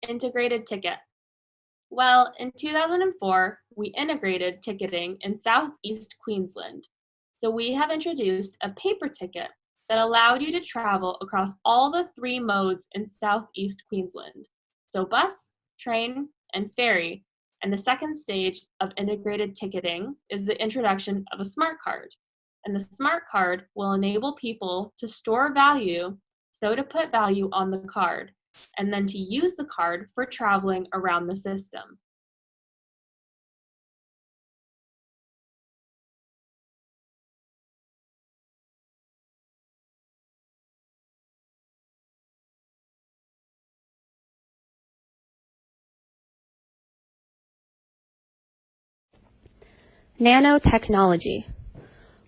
integrated ticket? Well, in 2004, we integrated ticketing in Southeast Queensland. So we have introduced a paper ticket that allowed you to travel across all the three modes in Southeast Queensland. So bus, train, and ferry. And the second stage of integrated ticketing is the introduction of a smart card. And the smart card will enable people to store value, so to put value on the card, and then to use the card for traveling around the system. Nanotechnology.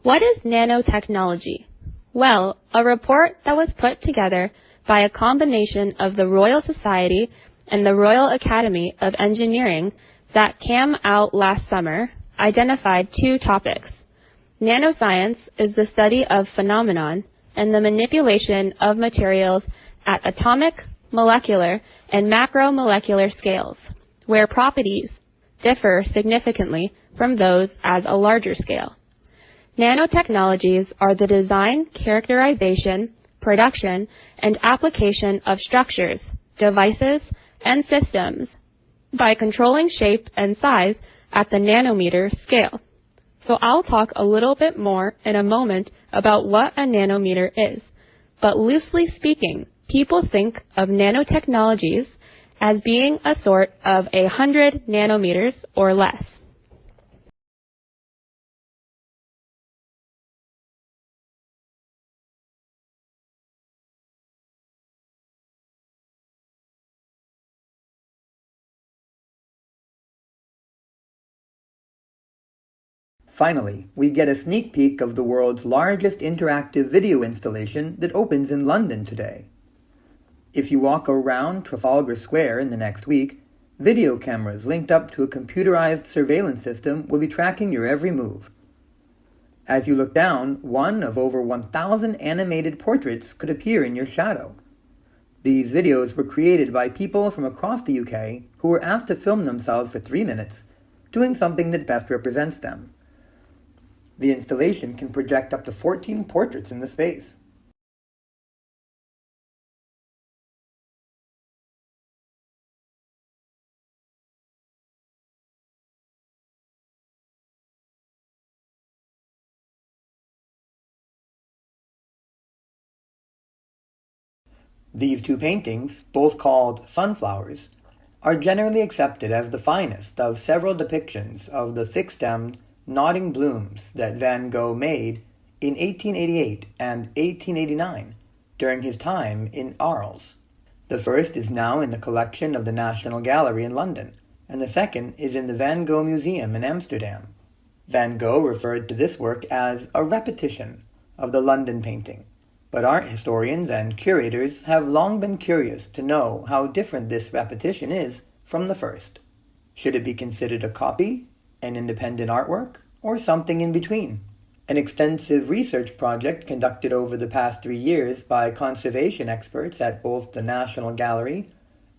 What is nanotechnology? Well, a report that was put together by a combination of the Royal Society and the Royal Academy of Engineering that came out last summer identified two topics. Nanoscience is the study of phenomenon and the manipulation of materials at atomic, molecular, and macromolecular scales, where properties differ significantly from those at a larger scale. Nanotechnologies are the design, characterization, production, and application of structures, devices, and systems by controlling shape and size at the nanometer scale. So I'll talk a little bit more in a moment about what a nanometer is, but loosely speaking, people think of nanotechnologies as being a sort of 100 nanometers or less. Finally, we get a sneak peek of the world's largest interactive video installation that opens in London today. If you walk around Trafalgar Square in the next week, video cameras linked up to a computerized surveillance system will be tracking your every move. As you look down, one of over 1,000 animated portraits could appear in your shadow. These videos were created by people from across the UK who were asked to film themselves for 3 minutes, doing something that best represents them. The installation can project up to 14 portraits in the space. These two paintings, both called sunflowers, are generally accepted as the finest of several depictions of the thick-stemmed, nodding blooms that Van Gogh made in 1888 and 1889 during his time in Arles. The first is now in the collection of the National Gallery in London, and the second is in the Van Gogh Museum in Amsterdam. Van Gogh referred to this work as a repetition of the London painting, but art historians and curators have long been curious to know how different this repetition is from the first. Should it be considered a copy, an independent artwork, or something in between? An extensive research project conducted over the past 3 years by conservation experts at both the National Gallery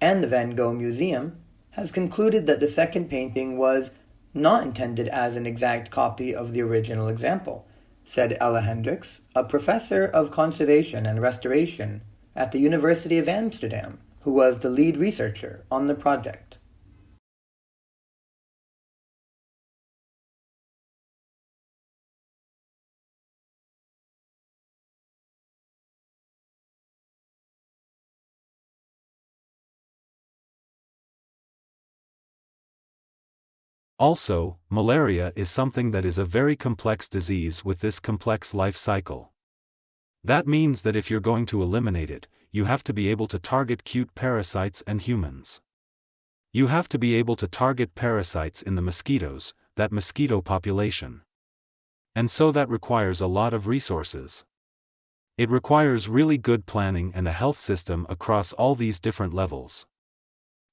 and the Van Gogh Museum has concluded that the second painting was not intended as an exact copy of the original example, said Ella Hendricks, a professor of conservation and restoration at the University of Amsterdam, who was the lead researcher on the project. Also, malaria is something that is a very complex disease with this complex life cycle. That means that if you're going to eliminate it, you have to be able to target cute parasites and humans. You have to be able to target parasites in the mosquitoes, that mosquito population. And so that requires a lot of resources. It requires really good planning and a health system across all these different levels.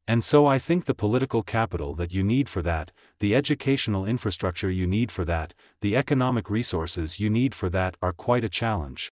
And so I think the political capital that you need for that, the educational infrastructure you need for that, the economic resources you need for that are quite a challenge.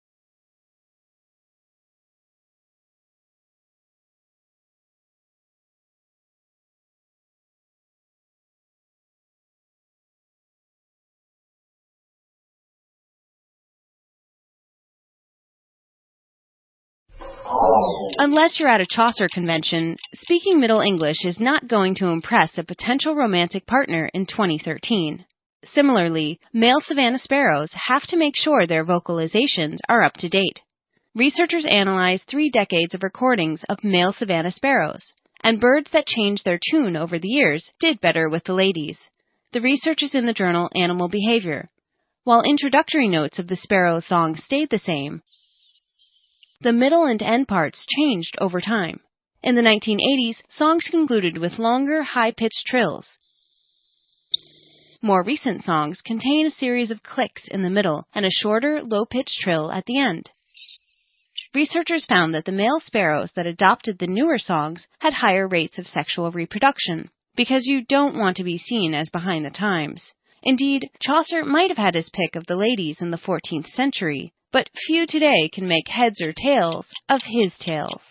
Unless you're at a Chaucer convention, speaking Middle English is not going to impress a potential romantic partner in 2013. Similarly, male savanna sparrows have to make sure their vocalizations are up to date. Researchers analyzed 3 decades of recordings of male savanna sparrows, and birds that changed their tune over the years did better with the ladies. The research is in the journal Animal Behavior. While introductory notes of the sparrow song stayed the same, the middle and end parts changed over time. In the 1980s, songs concluded with longer, high-pitched trills. More recent songs contain a series of clicks in the middle and a shorter, low-pitched trill at the end. Researchers found that the male sparrows that adopted the newer songs had higher rates of sexual reproduction, because you don't want to be seen as behind the times. Indeed, Chaucer might have had his pick of the ladies in the 14th century, but few today can make heads or tails of his tales.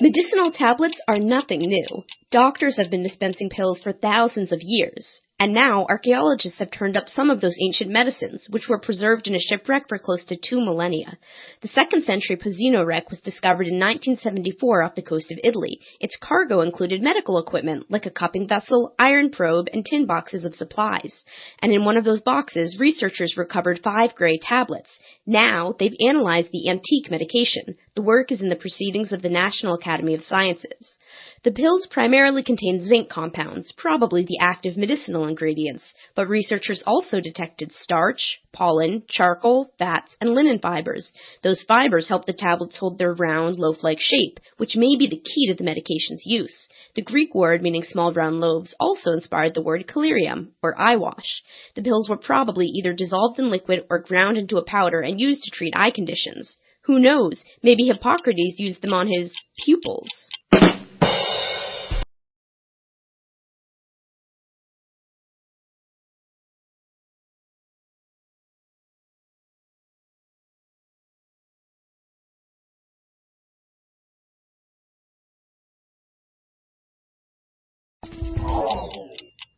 Medicinal tablets are nothing new. Doctors have been dispensing pills for thousands of years, and now archaeologists have turned up some of those ancient medicines, which were preserved in a shipwreck for close to 2 millennia. The 2nd century Pozzino wreck was discovered in 1974 off the coast of Italy. Its cargo included medical equipment, like a cupping vessel, iron probe, and tin boxes of supplies. And in one of those boxes, researchers recovered 5 gray tablets. Now, they've analyzed the antique medication. The work is in the Proceedings of the National Academy of Sciences. The pills primarily contain zinc compounds, probably the active medicinal ingredients, but researchers also detected starch, pollen, charcoal, fats, and linen fibers. Those fibers help the tablets hold their round, loaf-like shape, which may be the key to the medication's use. The Greek word meaning small round loaves also inspired the word collyrium, or eye wash. The pills were probably either dissolved in liquid or ground into a powder and used to treat eye conditions. Who knows? Maybe Hippocrates used them on his pupils.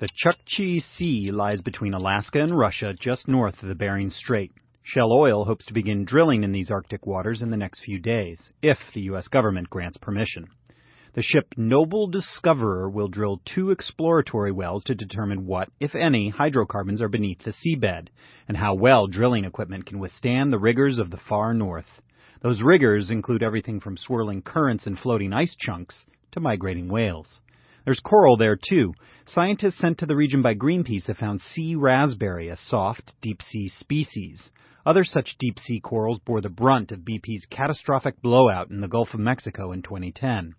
The Chukchi Sea lies between Alaska and Russia, just north of the Bering Strait. Shell Oil hopes to begin drilling in these Arctic waters in the next few days, if the U.S. government grants permission. The ship Noble Discoverer will drill 2 exploratory wells to determine what, if any, hydrocarbons are beneath the seabed, and how well drilling equipment can withstand the rigors of the far north. Those rigors include everything from swirling currents and floating ice chunks to migrating whales. There's coral there, too. Scientists sent to the region by Greenpeace have found sea raspberry, a soft, deep-sea species. Other such deep-sea corals bore the brunt of BP's catastrophic blowout in the Gulf of Mexico in 2010.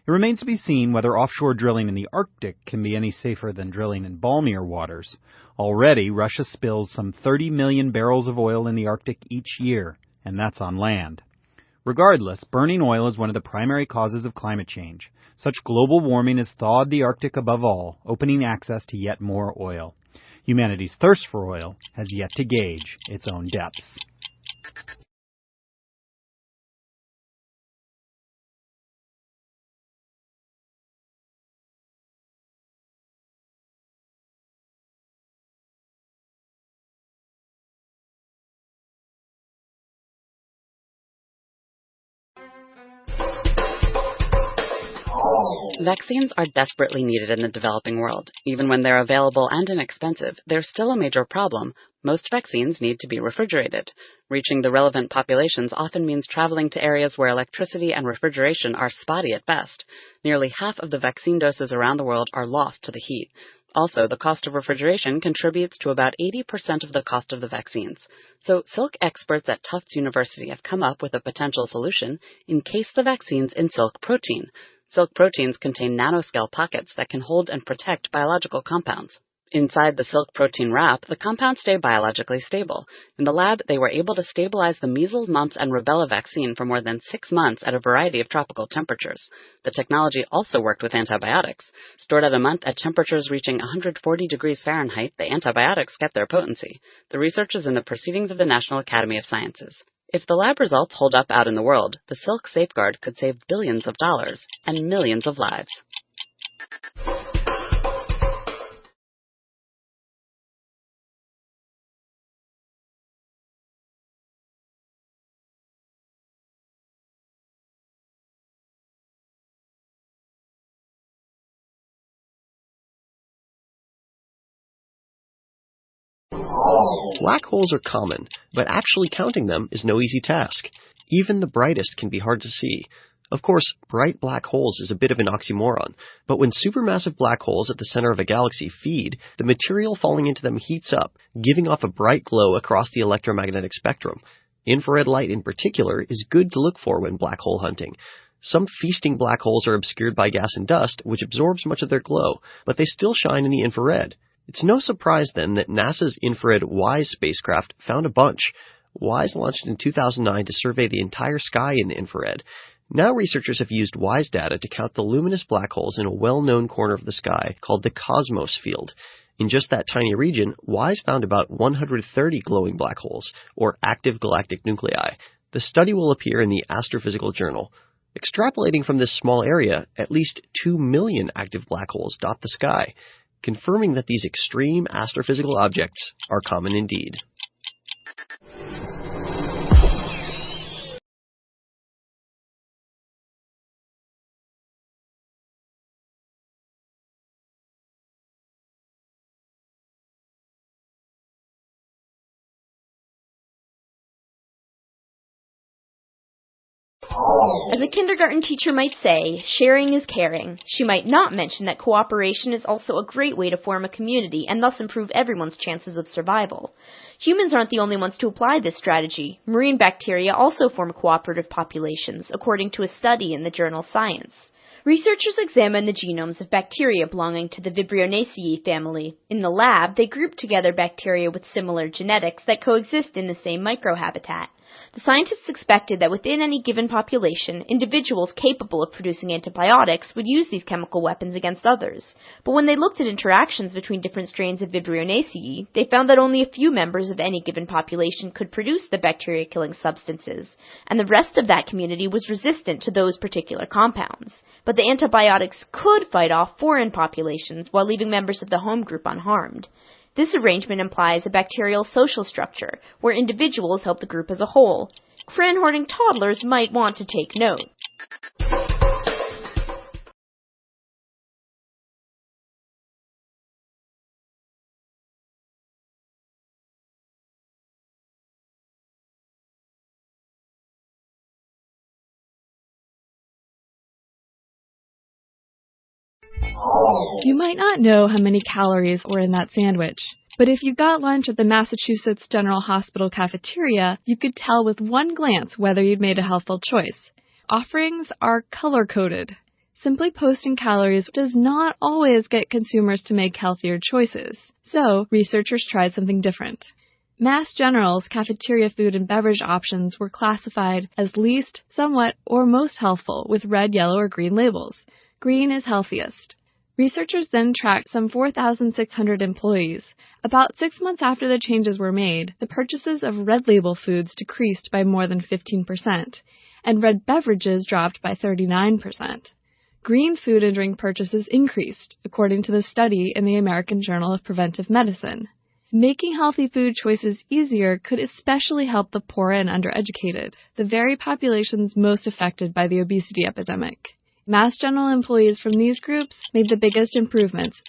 It remains to be seen whether offshore drilling in the Arctic can be any safer than drilling in balmier waters. Already, Russia spills some 30 million barrels of oil in the Arctic each year, and that's on land. Regardless, burning oil is one of the primary causes of climate change. Such global warming has thawed the Arctic above all, opening access to yet more oil. Humanity's thirst for oil has yet to gauge its own depths. Vaccines are desperately needed in the developing world. Even when they're available and inexpensive, they're still a major problem. Most vaccines need to be refrigerated. Reaching the relevant populations often means traveling to areas where electricity and refrigeration are spotty at best. Nearly half of the vaccine doses around the world are lost to the heat. Also, the cost of refrigeration contributes to about 80% of the cost of the vaccines. So, silk experts at Tufts University have come up with a potential solution: encase the vaccines in silk protein. Silk proteins contain nanoscale pockets that can hold and protect biological compounds. Inside the silk protein wrap, the compounds stay biologically stable. In the lab, they were able to stabilize the measles, mumps, and rubella vaccine for more than 6 months at a variety of tropical temperatures. The technology also worked with antibiotics. Stored at a month at temperatures reaching 140 degrees Fahrenheit, the antibiotics kept their potency. The research is in the Proceedings of the National Academy of Sciences. If the lab results hold up out in the world, the silk safeguard could save billions of dollars and millions of lives. Black holes are common, but actually counting them is no easy task. Even the brightest can be hard to see. Of course, bright black holes is a bit of an oxymoron, but when supermassive black holes at the center of a galaxy feed, the material falling into them heats up, giving off a bright glow across the electromagnetic spectrum. Infrared light in particular is good to look for when black hole hunting. Some feasting black holes are obscured by gas and dust, which absorbs much of their glow, but they still shine in the infrared. It's no surprise, then, that NASA's infrared WISE spacecraft found a bunch. WISE launched in 2009 to survey the entire sky in the infrared. Now researchers have used WISE data to count the luminous black holes in a well-known corner of the sky called the cosmos field. In just that tiny region, WISE found about 130 glowing black holes, or active galactic nuclei. The study will appear in the Astrophysical Journal. Extrapolating from this small area, at least 2 million active black holes dot the sky, confirming that these extreme astrophysical objects are common indeed. As a kindergarten teacher might say, sharing is caring. She might not mention that cooperation is also a great way to form a community and thus improve everyone's chances of survival. Humans aren't the only ones to apply this strategy. Marine bacteria also form cooperative populations, according to a study in the journal Science. Researchers examined the genomes of bacteria belonging to the Vibrionaceae family. In the lab, they grouped together bacteria with similar genetics that coexist in the same microhabitat. The scientists expected that within any given population, individuals capable of producing antibiotics would use these chemical weapons against others. But when they looked at interactions between different strains of Vibrionaceae, they found that only a few members of any given population could produce the bacteria-killing substances, and the rest of that community was resistant to those particular compounds. But the antibiotics could fight off foreign populations while leaving members of the home group unharmed. This arrangement implies a bacterial social structure, where individuals help the group as a whole. Cran-hoarding toddlers might want to take note. You might not know how many calories were in that sandwich, but if you got lunch at the Massachusetts General Hospital cafeteria, you could tell with one glance whether you'd made a healthful choice. Offerings are color-coded. Simply posting calories does not always get consumers to make healthier choices, so researchers tried something different. Mass General's cafeteria food and beverage options were classified as least, somewhat, or most healthful with red, yellow, or green labels. Green is healthiest. Researchers then tracked some 4,600 employees. About 6 months after the changes were made, the purchases of red label foods decreased by more than 15%, and red beverages dropped by 39%. Green food and drink purchases increased, according to the study in the American Journal of Preventive Medicine. Making healthy food choices easier could especially help the poor and undereducated, the very populations most affected by the obesity epidemic. Mass General employees from these groups made the biggest improvements.